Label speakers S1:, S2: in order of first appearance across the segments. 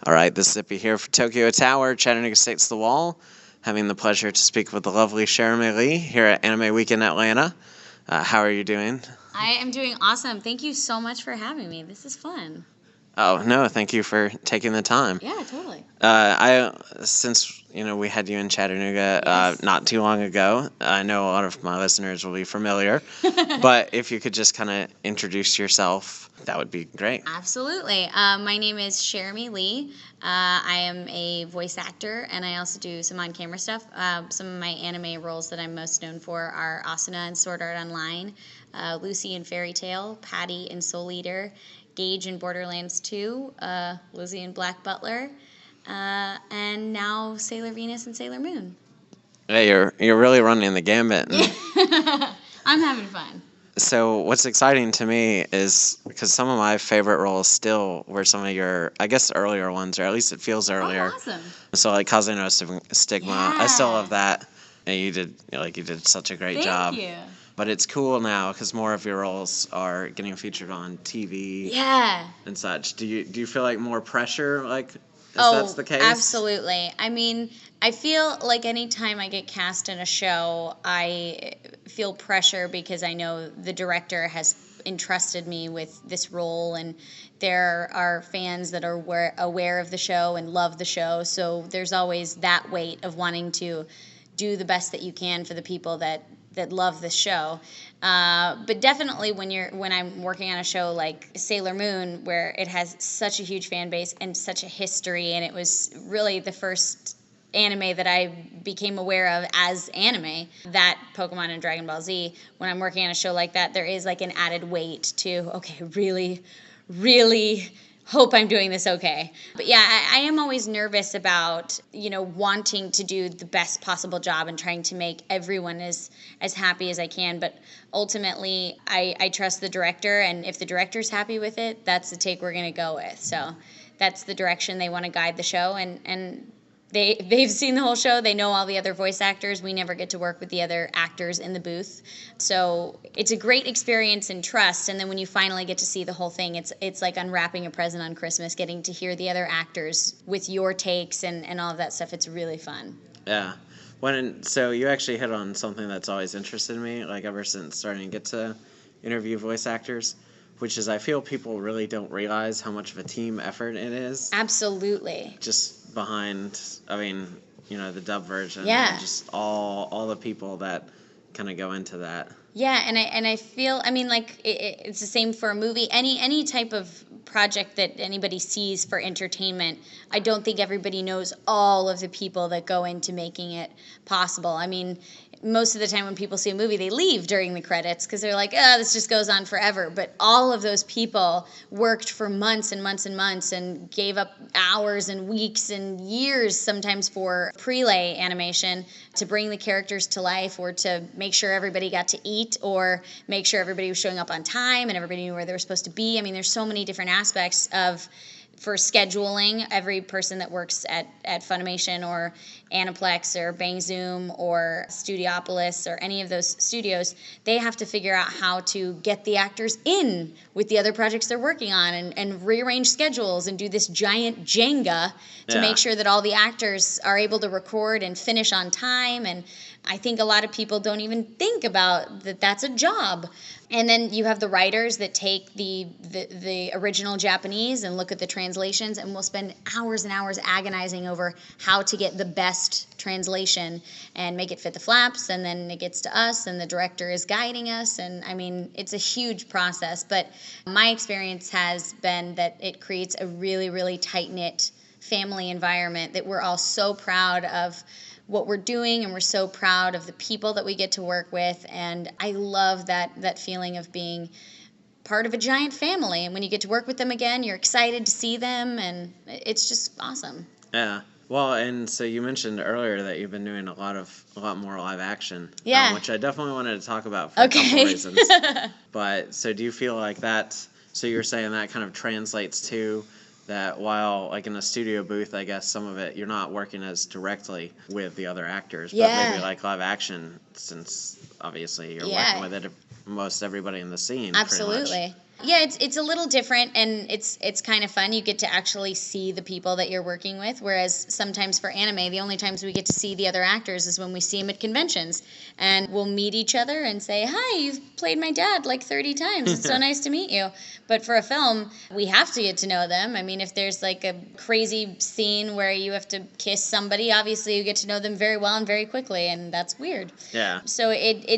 S1: All right, this is Zippy here for Tokyo Tower, Chattanooga State's The Wall. Having the pleasure to speak with the lovely Cherami Leigh here at Anime Week in Atlanta. How are you doing?
S2: I am doing awesome. Thank you so much for having me. This is fun.
S1: Oh, no, thank you for taking the time.
S2: Yeah, totally.
S1: Since we had you in Chattanooga
S2: Yes.
S1: not too long ago, I know a lot of my listeners will be familiar, but if you could just kind of introduce yourself, that would be great.
S2: Absolutely. My name is Cherami Leigh. I am a voice actor, and I also do some on-camera stuff. Some of my anime roles that I'm most known for are Asuna in Sword Art Online, Lucy in Fairy Tail, Patty in Soul Eater, Gage in Borderlands 2, Lizzie in Black Butler, and now Sailor Venus and Sailor Moon.
S1: Hey, you're really running the gambit.
S2: I'm having fun.
S1: So what's exciting to me is because some of my favorite roles still were some of your, I guess, earlier ones, or at least it feels earlier.
S2: Oh, awesome.
S1: So like Kazeno Stigma, I still
S2: Yeah.
S1: love that, and you did such a great job.
S2: Thank you.
S1: But it's cool now because more of your roles are getting featured on TV
S2: Yeah.
S1: and such. Do you feel like more pressure, like, if that's the case?
S2: Absolutely. I mean, I feel like anytime I get cast in a show, I feel pressure because I know the director has entrusted me with this role, and there are fans that are aware of the show and love the show. So there's always that weight of wanting to do the best that you can for the people that love the show. But definitely when I'm working on a show like Sailor Moon, where it has such a huge fan base and such a history, and it was really the first anime that I became aware of as anime, that Pokemon and Dragon Ball Z, when I'm working on a show like that, there is like an added weight to, okay, really hope I'm doing this okay. But yeah, I am always nervous about, wanting to do the best possible job and trying to make everyone as happy as I can. But ultimately, I trust the director, and if the director's happy with it, that's the take we're going to go with. So that's the direction they want to guide the show, and they've seen the whole show. They know all the other voice actors. We never get to work with the other actors in the booth. So it's a great experience and trust. And then when you finally get to see the whole thing, it's like unwrapping a present on Christmas, getting to hear the other actors with your takes and all of that stuff. It's really fun.
S1: Yeah. So you actually hit on something that's always interested me, like ever since starting to get to interview voice actors, which is I feel people really don't realize how much of a team effort it is.
S2: Absolutely.
S1: Just behind, the dub version.
S2: Yeah.
S1: And just all the people that kind of go into that.
S2: Yeah, and I feel, it's the same for a movie. Any type of project that anybody sees for entertainment, I don't think everybody knows all of the people that go into making it possible. I mean, most of the time when people see a movie, they leave during the credits because they're like, this just goes on forever. But all of those people worked for months and months and months and gave up hours and weeks and years sometimes for prelay animation to bring the characters to life, or to make sure everybody got to eat, or make sure everybody was showing up on time and everybody knew where they were supposed to be. I mean, there's so many different aspects for scheduling. Every person that works at Funimation or Aniplex or Bang Zoom or Studiopolis or any of those studios, they have to figure out how to get the actors in with the other projects they're working on, and rearrange schedules and do this giant Jenga to make sure that all the actors are able to record and finish on time. And I think a lot of people don't even think about that that's a job. And then you have the writers that take the original Japanese and look at the translations, and will spend hours and hours agonizing over how to get the best translation and make it fit the flaps, and then it gets to us, and the director is guiding us. And I mean, it's a huge process, but my experience has been that it creates a really, really tight-knit family environment that we're all so proud of what we're doing, and we're so proud of the people that we get to work with. And I love that feeling of being part of a giant family, and when you get to work with them again, you're excited to see them, and it's just awesome.
S1: Yeah. Well, and so you mentioned earlier that you've been doing a lot more live action.
S2: Yeah.
S1: Which I definitely wanted to talk about for a couple reasons. But so do you feel like so you're saying that kind of translates to that while, like, in a studio booth, I guess some of it, you're not working as directly with the other actors, but maybe like live action, since obviously you're working with most everybody in the scene.
S2: Absolutely. Yeah, it's a little different, and it's kind of fun. You get to actually see the people that you're working with, whereas sometimes for anime, the only times we get to see the other actors is when we see them at conventions, and we'll meet each other and say, "Hi, you've played my dad like 30 times. It's so nice to meet you." But for a film, we have to get to know them. I mean, if there's like a crazy scene where you have to kiss somebody, obviously you get to know them very well and very quickly, and that's weird.
S1: Yeah.
S2: So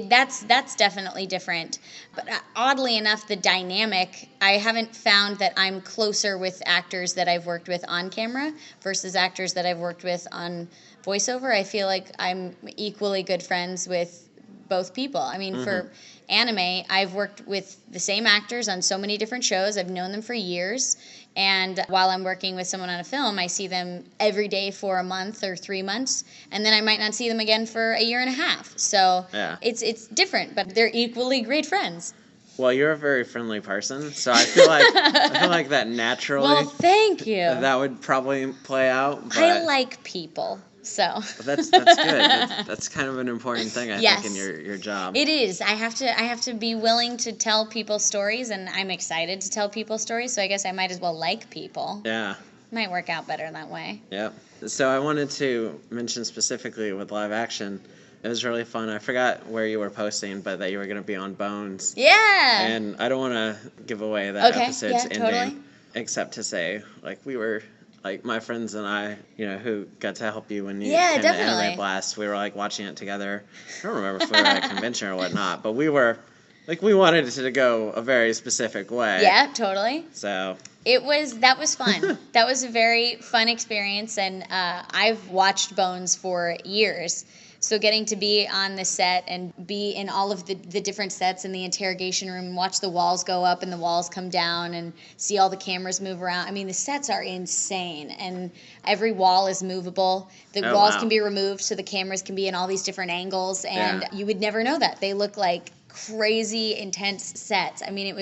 S2: that's definitely different. But oddly enough, the dynamic, I haven't found that I'm closer with actors that I've worked with on camera versus actors that I've worked with on voiceover. I feel like I'm equally good friends with both people. I mean, for anime, I've worked with the same actors on so many different shows. I've known them for years. And while I'm working with someone on a film, I see them every day for a month or 3 months, and then I might not see them again for a year and a half. So it's different, but they're equally great friends.
S1: Well, you're a very friendly person, so I feel like that naturally.
S2: Well, thank you.
S1: That would probably play out. But
S2: I like people. So
S1: that's good. That's kind of an important thing, I think, in your job.
S2: It is. I have to be willing to tell people stories, and I'm excited to tell people stories. So I guess I might as well like people.
S1: Yeah.
S2: Might work out better that way.
S1: Yep. So I wanted to mention specifically with live action, it was really fun. I forgot where you were posting, but that you were going to be on Bones.
S2: Yeah.
S1: And I don't want to give away that episode's ending,
S2: totally.
S1: Except to say, like, we were. Like, my friends and I, you know, who got to help you when you came to Anime Blast, we were, like, watching it together. I don't remember if we were at a convention or whatnot, but we were, like, we wanted it to go a very specific way.
S2: Yeah, totally.
S1: So.
S2: That was fun. That was a very fun experience, and I've watched Bones for years. So getting to be on the set and be in all of the different sets in the interrogation room, watch the walls go up and the walls come down and see all the cameras move around. I mean, the sets are insane, and every wall is movable. The walls can be removed so the cameras can be in all these different angles, and you would never know that. They look like crazy, intense sets. I mean,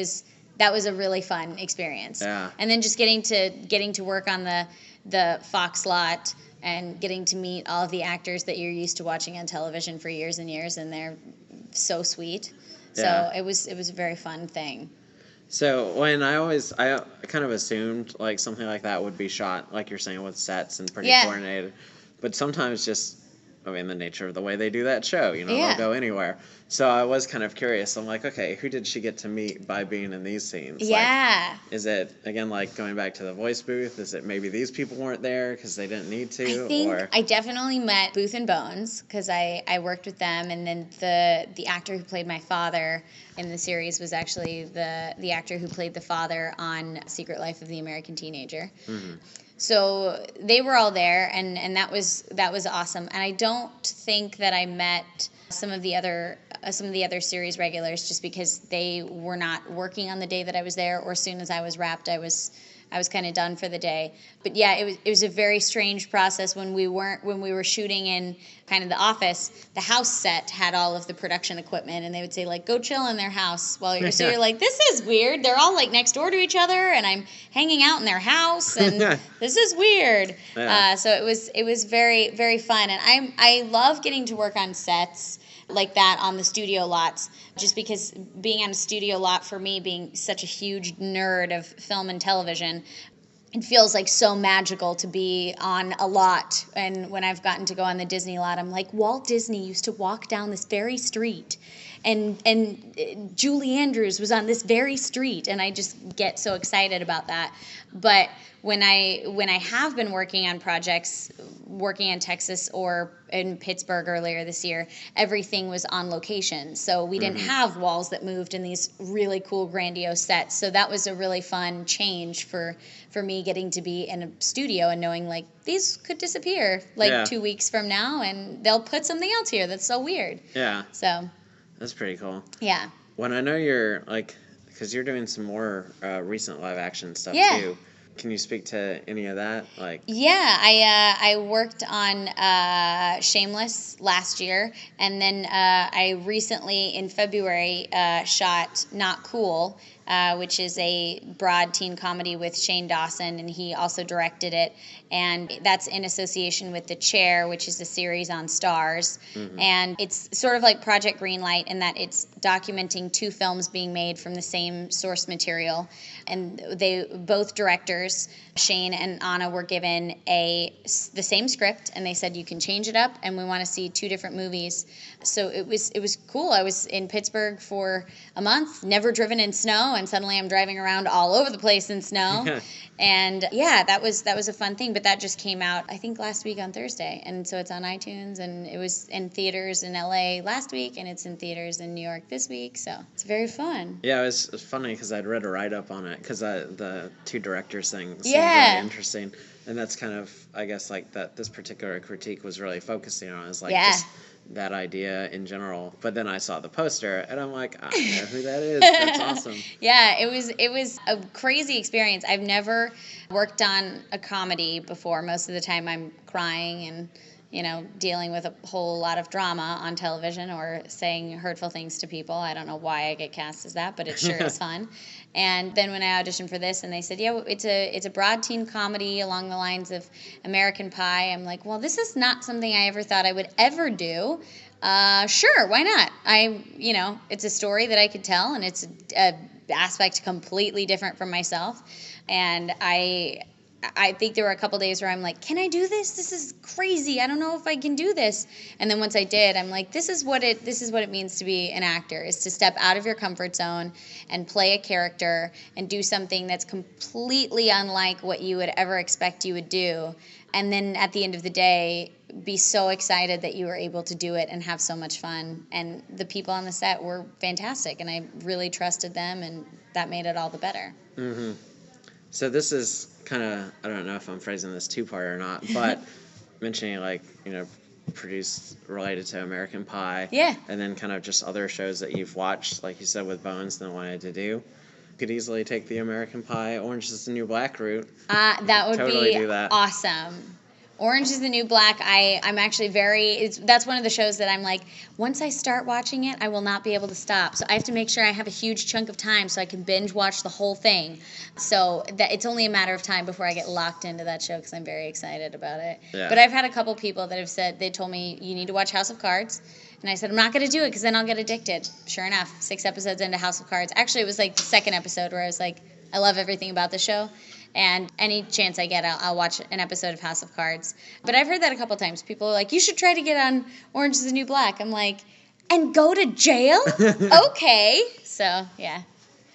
S2: that was a really fun experience.
S1: Yeah.
S2: And then just getting to work on the Fox lot and getting to meet all of the actors that you're used to watching on television for years and years, and they're so sweet. So it was a very fun thing.
S1: So when I kind of assumed like something like that would be shot, like you're saying, with sets and pretty coordinated, but sometimes just, I mean, the nature of the way they do that show, you know, they'll go anywhere. So I was kind of curious. I'm like, okay, who did she get to meet by being in these scenes?
S2: Yeah.
S1: Like, is it, again, like going back to the voice booth? Is it maybe these people weren't there because they didn't need to?
S2: I think I definitely met Booth and Bones because I worked with them. And then the actor who played my father in the series was actually the actor who played the father on Secret Life of the American Teenager. Mm-hmm. So they were all there, and that was awesome. And I don't think that I met some of the other series regulars just because they were not working on the day that I was there, or as soon as I was wrapped, I was kind of done for the day. But yeah, it was a very strange process when we were shooting in kind of the office. The house set had all of the production equipment, and they would say like, go chill in their house while you're so you're like, this is weird. They're all like next door to each other, and I'm hanging out in their house, and this is weird.
S1: Yeah.
S2: So it was very, very fun, and I love getting to work on sets like that on the studio lots, just because being on a studio lot, for me, being such a huge nerd of film and television, it feels like so magical to be on a lot. And when I've gotten to go on the Disney lot, I'm like, Walt Disney used to walk down this very street, and Julie Andrews was on this very street, and I just get so excited about that. But when I have been working on projects, working in Texas or in Pittsburgh earlier this year, everything was on location. So we didn't have walls that moved in these really cool, grandiose sets. So that was a really fun change for me, getting to be in a studio and knowing like these could disappear 2 weeks from now, and they'll put something else here that's so weird.
S1: Yeah.
S2: So
S1: that's pretty cool.
S2: Yeah.
S1: When I know you're like, because you're doing some more recent live action stuff too. Can you speak to any of that? Like,
S2: yeah, I worked on Shameless last year, and then I recently in February shot Not Cool, which is a broad teen comedy with Shane Dawson, and he also directed it. And that's in association with The Chair, which is a series on Stars. Mm-hmm. And it's sort of like Project Greenlight in that it's documenting 2 films being made from the same source material. And both directors, Shane and Anna, were given the same script, and they said, you can change it up, and we want to see 2 different movies. So it was cool. I was in Pittsburgh for a month, never driven in snow, and suddenly I'm driving around all over the place in snow. And yeah, that was a fun thing. But that just came out, I think, last week on Thursday, and so it's on iTunes, and it was in theaters in LA last week, and it's in theaters in New York this week. So it's very fun.
S1: Yeah, it was funny because I'd read a write-up on it because the 2 directors thing seemed really interesting, and that's kind of, I guess, like that this particular critique was really focusing on is like just that idea in general. But then I saw the poster, and I'm like, I know who that is. That's awesome.
S2: Yeah, it was a crazy experience. I've never worked on a comedy before. Most of the time I'm crying and, dealing with a whole lot of drama on television or saying hurtful things to people. I don't know why I get cast as that, but it sure is fun. And then when I auditioned for this and they said, yeah, it's a broad teen comedy along the lines of American Pie, I'm like, well, this is not something I ever thought I would ever do. Sure, why not? It's a story that I could tell, and it's a aspect completely different from myself. And I think there were a couple days where I'm like, can I do this? This is crazy. I don't know if I can do this. And then once I did, I'm like, this is what it means to be an actor, is to step out of your comfort zone and play a character and do something that's completely unlike what you would ever expect you would do. And then at the end of the day, be so excited that you were able to do it and have so much fun. And the people on the set were fantastic, and I really trusted them, and that made it all the better.
S1: Mm-hmm. So this is kind of, I don't know if I'm phrasing this 2-part or not, but mentioning produced related to American Pie.
S2: Yeah.
S1: And then kind of just other shows that you've watched, like you said, with Bones, and wanted to do. You could easily take the American Pie, Orange is the New Black route.
S2: That would
S1: totally
S2: be
S1: do that.
S2: Awesome. Orange is the New Black. I'm actually that's one of the shows that I'm like, once I start watching it, I will not be able to stop. So I have to make sure I have a huge chunk of time so I can binge watch the whole thing. So that it's only a matter of time before I get locked into that show because I'm very excited about it. Yeah. But I've had a couple people that have said, they told me, you need to watch House of Cards. And I said, I'm not going to do it because then I'll get addicted. Sure enough, 6 episodes into House of Cards. Actually, it was like the 2nd episode where I was like, I love everything about the show. And any chance I get, I'll watch an episode of House of Cards. But I've heard that a couple times. People are like, you should try to get on Orange is the New Black. I'm like, and go to jail? Okay. So, yeah.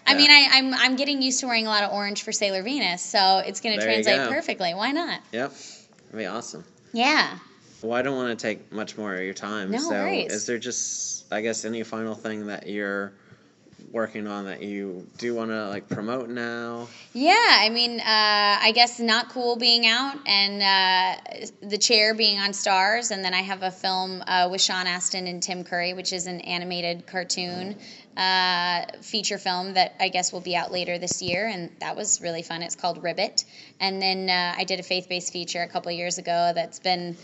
S2: I mean, I'm getting used to wearing a lot of orange for Sailor Venus, so it's going to translate perfectly. Why not?
S1: Yep. That'd be awesome.
S2: Yeah.
S1: Well, I don't want to take much more of your time.
S2: No worries.
S1: Is there just, I guess, any final thing that you're working on that you do want to promote now?
S2: Yeah, I mean, I guess Not Cool being out, and The Chair being on Stars, and then I have a film with Sean Astin and Tim Curry, which is an animated cartoon feature film that I guess will be out later this year, and that was really fun. It's called Ribbit. And then I did a faith-based feature a couple years ago that's been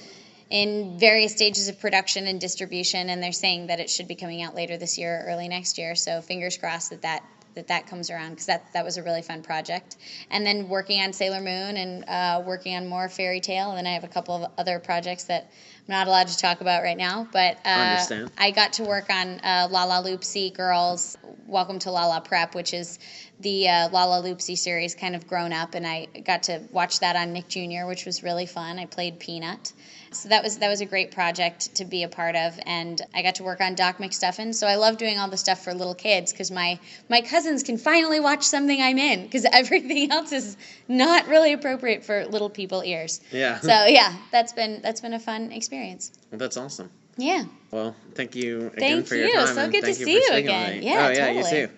S2: in various stages of production and distribution, and they're saying that it should be coming out later this year or early next year. So fingers crossed that comes around, because that was a really fun project. And then working on Sailor Moon and working on more Fairy Tale, and then I have a couple of other projects that I'm not allowed to talk about right now. But I got to work on La La Loopsy Girls, Welcome to La La Prep, which is the La La Loopsy series kind of grown up, and I got to watch that on Nick Jr., which was really fun. I played Peanut. So that was a great project to be a part of, and I got to work on Doc McStuffin. So I love doing all the stuff for little kids, because my cousins can finally watch something I'm in, because everything else is not really appropriate for little people ears.
S1: Yeah.
S2: So yeah, that's been a fun experience.
S1: Well, that's awesome.
S2: Yeah.
S1: Well, thank you again for your time.
S2: Thank you. So good to see you again. Yeah,
S1: Oh yeah,
S2: totally.
S1: you too.